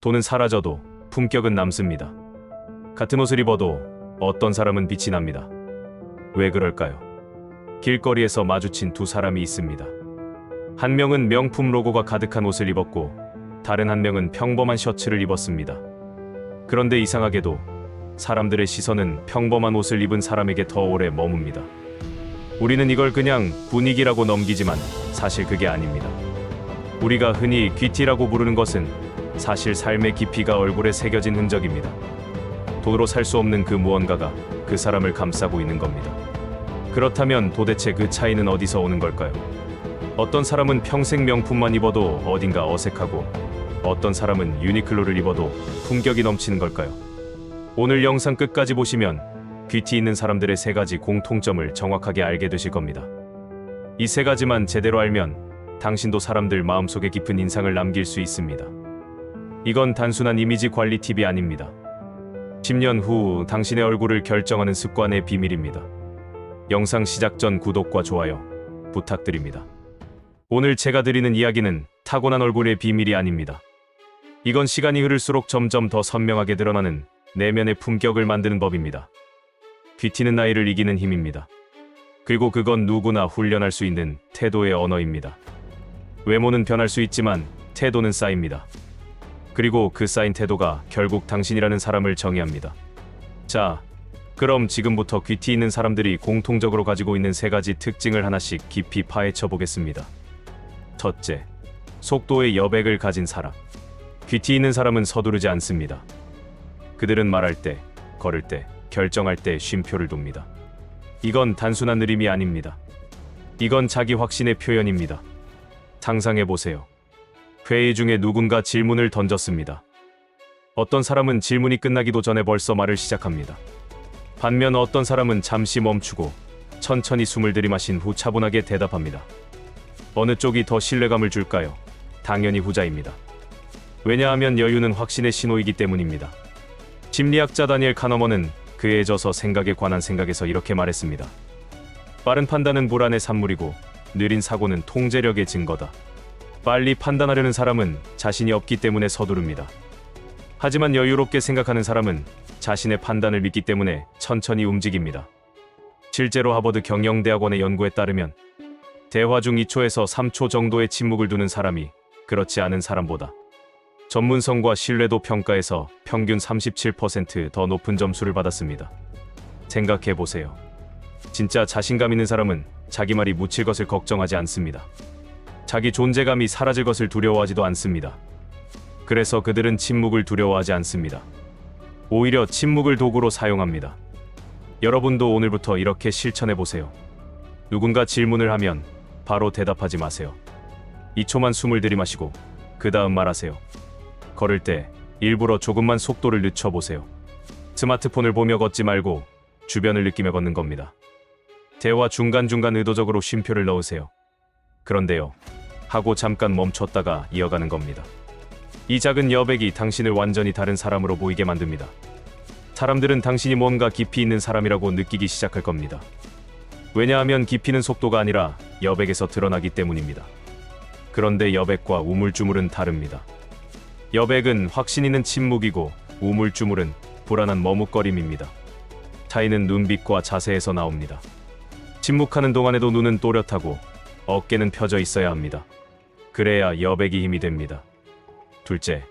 돈은 사라져도 품격은 남습니다. 같은 옷을 입어도 어떤 사람은 빛이 납니다. 왜 그럴까요? 길거리에서 마주친 두 사람이 있습니다. 한 명은 명품 로고가 가득한 옷을 입었고 다른 한 명은 평범한 셔츠를 입었습니다. 그런데 이상하게도 사람들의 시선은 평범한 옷을 입은 사람에게 더 오래 머뭅니다. 우리는 이걸 그냥 분위기라고 넘기지만 사실 그게 아닙니다. 우리가 흔히 귀티라고 부르는 것은 사실 삶의 깊이가 얼굴에 새겨진 흔적입니다. 돈으로 살 수 없는 그 무언가가 그 사람을 감싸고 있는 겁니다. 그렇다면 도대체 그 차이는 어디서 오는 걸까요? 어떤 사람은 평생 명품만 입어도 어딘가 어색하고 어떤 사람은 유니클로를 입어도 품격이 넘치는 걸까요? 오늘 영상 끝까지 보시면 귀티 있는 사람들의 세 가지 공통점을 정확하게 알게 되실 겁니다. 이 세 가지만 제대로 알면 당신도 사람들 마음속에 깊은 인상을 남길 수 있습니다. 이건 단순한 이미지 관리 팁이 아닙니다. 10년 후 당신의 얼굴을 결정하는 습관의 비밀입니다. 영상 시작 전 구독과 좋아요 부탁드립니다. 오늘 제가 드리는 이야기는 타고난 얼굴의 비밀이 아닙니다. 이건 시간이 흐를수록 점점 더 선명하게 드러나는 내면의 품격을 만드는 법입니다. 귀티는 나이를 이기는 힘입니다. 그리고 그건 누구나 훈련할 수 있는 태도의 언어입니다. 외모는 변할 수 있지만 태도는 쌓입니다. 그리고 그 쌓인 태도가 결국 당신이라는 사람을 정의합니다. 자, 그럼 지금부터 귀티 있는 사람들이 공통적으로 가지고 있는 세 가지 특징을 하나씩 깊이 파헤쳐 보겠습니다. 첫째, 속도의 여백을 가진 사람. 귀티 있는 사람은 서두르지 않습니다. 그들은 말할 때, 걸을 때, 결정할 때 쉼표를 둡니다. 이건 단순한 느림이 아닙니다. 이건 자기 확신의 표현입니다. 상상해보세요. 회의 중에 누군가 질문을 던졌습니다. 어떤 사람은 질문이 끝나기도 전에 벌써 말을 시작합니다. 반면 어떤 사람은 잠시 멈추고 천천히 숨을 들이마신 후 차분하게 대답합니다. 어느 쪽이 더 신뢰감을 줄까요? 당연히 후자입니다. 왜냐하면 여유는 확신의 신호이기 때문입니다. 심리학자 다니엘 카너먼은 그에 져서 생각에 관한 생각에서 이렇게 말했습니다. 빠른 판단은 불안의 산물이고 느린 사고는 통제력의 증거다. 빨리 판단하려는 사람은 자신이 없기 때문에 서두릅니다. 하지만 여유롭게 생각하는 사람은 자신의 판단을 믿기 때문에 천천히 움직입니다. 실제로 하버드 경영대학원의 연구에 따르면 대화 중 2초에서 3초 정도의 침묵을 두는 사람이 그렇지 않은 사람보다 전문성과 신뢰도 평가에서 평균 37% 더 높은 점수를 받았습니다. 생각해보세요. 진짜 자신감 있는 사람은 자기 말이 묻힐 것을 걱정하지 않습니다. 자기 존재감이 사라질 것을 두려워하지도 않습니다. 그래서 그들은 침묵을 두려워하지 않습니다. 오히려 침묵을 도구로 사용합니다. 여러분도 오늘부터 이렇게 실천해보세요. 누군가 질문을 하면 바로 대답하지 마세요. 2초만 숨을 들이마시고 그 다음 말하세요. 걸을 때 일부러 조금만 속도를 늦춰보세요. 스마트폰을 보며 걷지 말고 주변을 느끼며 걷는 겁니다. 대화 중간중간 의도적으로 쉼표를 넣으세요. 그런데요, 하고 잠깐 멈췄다가 이어가는 겁니다. 이 작은 여백이 당신을 완전히 다른 사람으로 보이게 만듭니다. 사람들은 당신이 뭔가 깊이 있는 사람이라고 느끼기 시작할 겁니다. 왜냐하면 깊이는 속도가 아니라 여백에서 드러나기 때문입니다. 그런데 여백과 우물쭈물은 다릅니다. 여백은 확신 있는 침묵이고 우물쭈물은 불안한 머뭇거림입니다. 차이는 눈빛과 자세에서 나옵니다. 침묵하는 동안에도 눈은 또렷하고 어깨는 펴져 있어야 합니다. 그래야 여백이 힘이 됩니다. 둘째,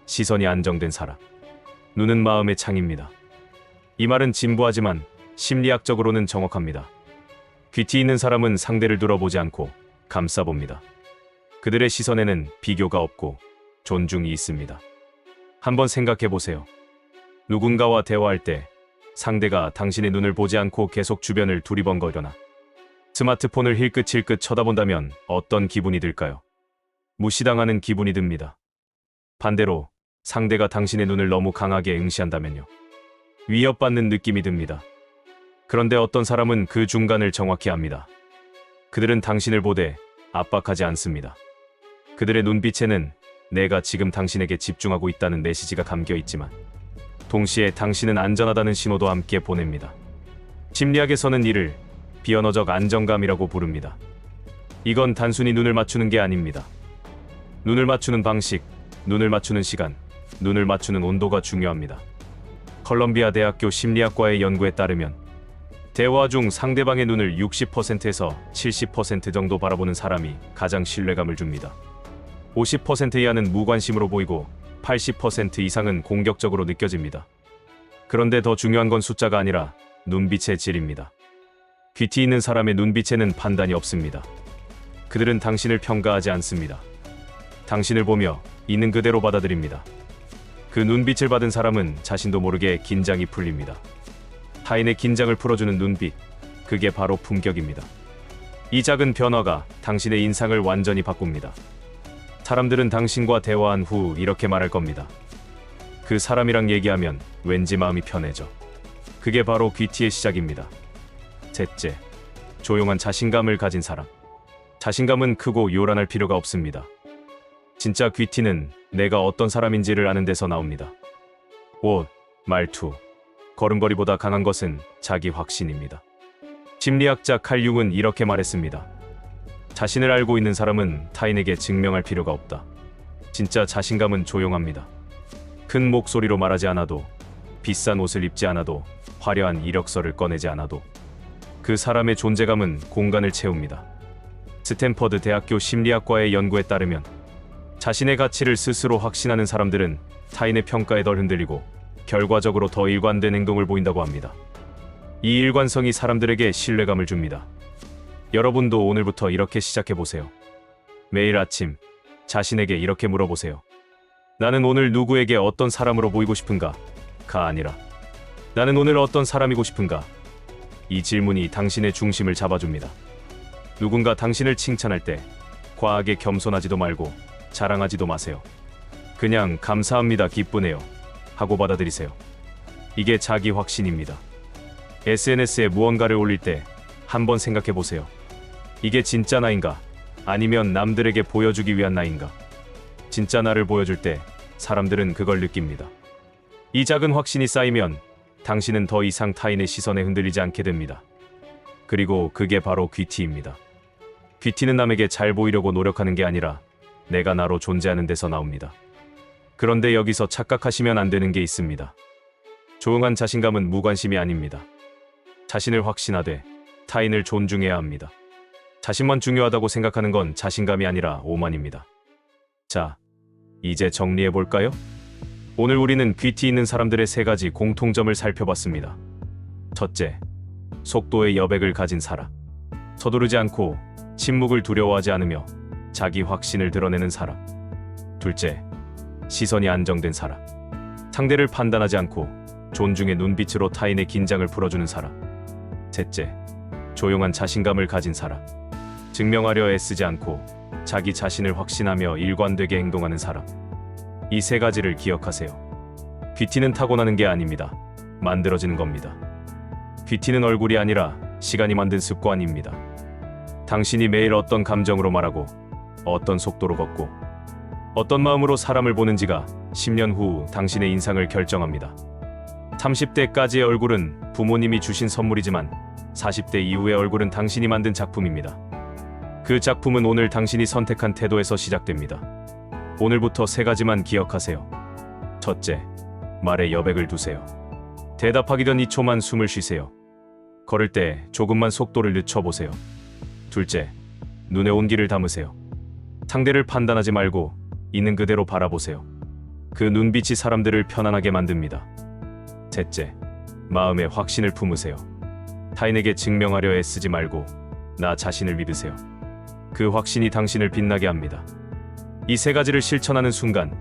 시선이 안정된 사람. 눈은 마음의 창입니다. 이 말은 진부하지만 심리학적으로는 정확합니다. 귀티 있는 사람은 상대를 둘러보지 않고 감싸봅니다. 그들의 시선에는 비교가 없고 존중이 있습니다. 한번 생각해보세요. 누군가와 대화할 때 상대가 당신의 눈을 보지 않고 계속 주변을 두리번거리거나 스마트폰을 힐끗힐끗 쳐다본다면 어떤 기분이 들까요? 무시당하는 기분이 듭니다. 반대로 상대가 당신의 눈을 너무 강하게 응시한다면요. 위협받는 느낌이 듭니다. 그런데 어떤 사람은 그 중간을 정확히 압니다. 그들은 당신을 보되 압박하지 않습니다. 그들의 눈빛에는 내가 지금 당신에게 집중하고 있다는 메시지가 담겨 있지만 동시에 당신은 안전하다는 신호도 함께 보냅니다. 심리학에서는 이를 비언어적 안정감이라고 부릅니다. 이건 단순히 눈을 맞추는 게 아닙니다. 눈을 맞추는 방식, 눈을 맞추는 시간, 눈을 맞추는 온도가 중요합니다. 컬럼비아 대학교 심리학과의 연구에 따르면 대화 중 상대방의 눈을 60%에서 70% 정도 바라보는 사람이 가장 신뢰감을 줍니다. 50% 이하는 무관심으로 보이고 80% 이상은 공격적으로 느껴집니다. 그런데 더 중요한 건 숫자가 아니라 눈빛의 질입니다. 귀티 있는 사람의 눈빛에는 판단이 없습니다. 그들은 당신을 평가하지 않습니다. 당신을 보며 있는 그대로 받아들입니다. 그 눈빛을 받은 사람은 자신도 모르게 긴장이 풀립니다. 타인의 긴장을 풀어주는 눈빛, 그게 바로 품격입니다. 이 작은 변화가 당신의 인상을 완전히 바꿉니다. 사람들은 당신과 대화한 후 이렇게 말할 겁니다. 그 사람이랑 얘기하면 왠지 마음이 편해져. 그게 바로 귀티의 시작입니다. 셋째, 조용한 자신감을 가진 사람. 자신감은 크고 요란할 필요가 없습니다. 진짜 귀티는 내가 어떤 사람인지를 아는 데서 나옵니다. 옷, 말투, 걸음걸이보다 강한 것은 자기 확신입니다. 심리학자 칼 융은 이렇게 말했습니다. 자신을 알고 있는 사람은 타인에게 증명할 필요가 없다. 진짜 자신감은 조용합니다. 큰 목소리로 말하지 않아도, 비싼 옷을 입지 않아도, 화려한 이력서를 꺼내지 않아도 그 사람의 존재감은 공간을 채웁니다. 스탠퍼드 대학교 심리학과의 연구에 따르면 자신의 가치를 스스로 확신하는 사람들은 타인의 평가에 덜 흔들리고 결과적으로 더 일관된 행동을 보인다고 합니다. 이 일관성이 사람들에게 신뢰감을 줍니다. 여러분도 오늘부터 이렇게 시작해보세요. 매일 아침 자신에게 이렇게 물어보세요. 나는 오늘 누구에게 어떤 사람으로 보이고 싶은가? 가 아니라 나는 오늘 어떤 사람이고 싶은가? 이 질문이 당신의 중심을 잡아줍니다. 누군가 당신을 칭찬할 때 과하게 겸손하지도 말고 자랑하지도 마세요. 그냥 감사합니다, 기쁘네요 하고 받아들이세요. 이게 자기 확신입니다. SNS에 무언가를 올릴 때 한번 생각해 보세요. 이게 진짜 나인가? 아니면 남들에게 보여주기 위한 나인가? 진짜 나를 보여줄 때 사람들은 그걸 느낍니다. 이 작은 확신이 쌓이면 당신은 더 이상 타인의 시선에 흔들리지 않게 됩니다. 그리고 그게 바로 귀티입니다. 귀티는 남에게 잘 보이려고 노력하는 게 아니라 내가 나로 존재하는 데서 나옵니다. 그런데 여기서 착각하시면 안 되는 게 있습니다. 조용한 자신감은 무관심이 아닙니다. 자신을 확신하되 타인을 존중해야 합니다. 자신만 중요하다고 생각하는 건 자신감이 아니라 오만입니다. 자, 이제 정리해볼까요? 오늘 우리는 귀티 있는 사람들의 3가지 공통점을 살펴봤습니다. 첫째, 속도의 여백을 가진 사람. 서두르지 않고 침묵을 두려워하지 않으며 자기 확신을 드러내는 사람. 둘째, 시선이 안정된 사람. 상대를 판단하지 않고 존중의 눈빛으로 타인의 긴장을 풀어주는 사람. 셋째, 조용한 자신감을 가진 사람. 증명하려 애쓰지 않고 자기 자신을 확신하며 일관되게 행동하는 사람. 이 3가지를 기억하세요. 귀티는 타고나는 게 아닙니다. 만들어지는 겁니다. 귀티는 얼굴이 아니라 시간이 만든 습관입니다. 당신이 매일 어떤 감정으로 말하고 어떤 속도로 걷고 어떤 마음으로 사람을 보는지가 10년 후 당신의 인상을 결정합니다. 30대까지의 얼굴은 부모님이 주신 선물이지만 40대 이후의 얼굴은 당신이 만든 작품입니다. 그 작품은 오늘 당신이 선택한 태도에서 시작됩니다. 오늘부터 3가지만 기억하세요. 첫째, 말에 여백을 두세요. 대답하기 전 2초만 숨을 쉬세요. 걸을 때 조금만 속도를 늦춰보세요. 둘째, 눈에 온기를 담으세요. 상대를 판단하지 말고 있는 그대로 바라보세요. 그 눈빛이 사람들을 편안하게 만듭니다. 셋째, 마음에 확신을 품으세요. 타인에게 증명하려 애쓰지 말고 나 자신을 믿으세요. 그 확신이 당신을 빛나게 합니다. 이 3가지를 실천하는 순간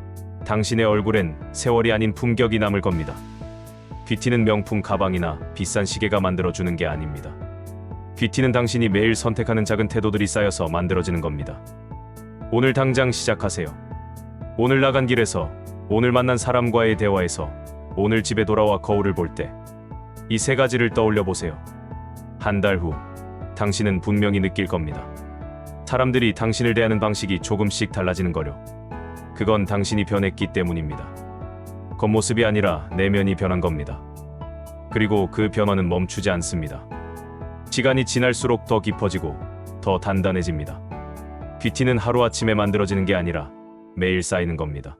당신의 얼굴엔 세월이 아닌 품격이 남을 겁니다. 귀티는 명품 가방이나 비싼 시계가 만들어주는 게 아닙니다. 귀티는 당신이 매일 선택하는 작은 태도들이 쌓여서 만들어지는 겁니다. 오늘 당장 시작하세요. 오늘 나간 길에서, 오늘 만난 사람과의 대화에서, 오늘 집에 돌아와 거울을 볼 때 이 3가지를 떠올려 보세요. 한 달 후 당신은 분명히 느낄 겁니다. 사람들이 당신을 대하는 방식이 조금씩 달라지는 거요. 그건 당신이 변했기 때문입니다. 겉모습이 아니라 내면이 변한 겁니다. 그리고 그 변화는 멈추지 않습니다. 시간이 지날수록 더 깊어지고 더 단단해집니다. 귀티는 하루아침에 만들어지는 게 아니라 매일 쌓이는 겁니다.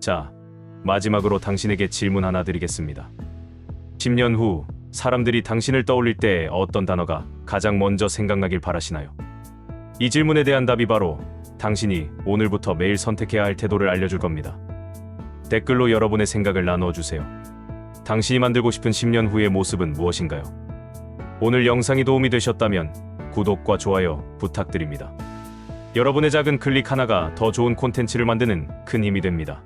자, 마지막으로 당신에게 질문 하나 드리겠습니다. 10년 후 사람들이 당신을 떠올릴 때 어떤 단어가 가장 먼저 생각나길 바라시나요? 이 질문에 대한 답이 바로 당신이 오늘부터 매일 선택해야 할 태도를 알려줄 겁니다. 댓글로 여러분의 생각을 나누어 주세요. 당신이 만들고 싶은 10년 후의 모습은 무엇인가요? 오늘 영상이 도움이 되셨다면 구독과 좋아요 부탁드립니다. 여러분의 작은 클릭 하나가 더 좋은 콘텐츠를 만드는 큰 힘이 됩니다.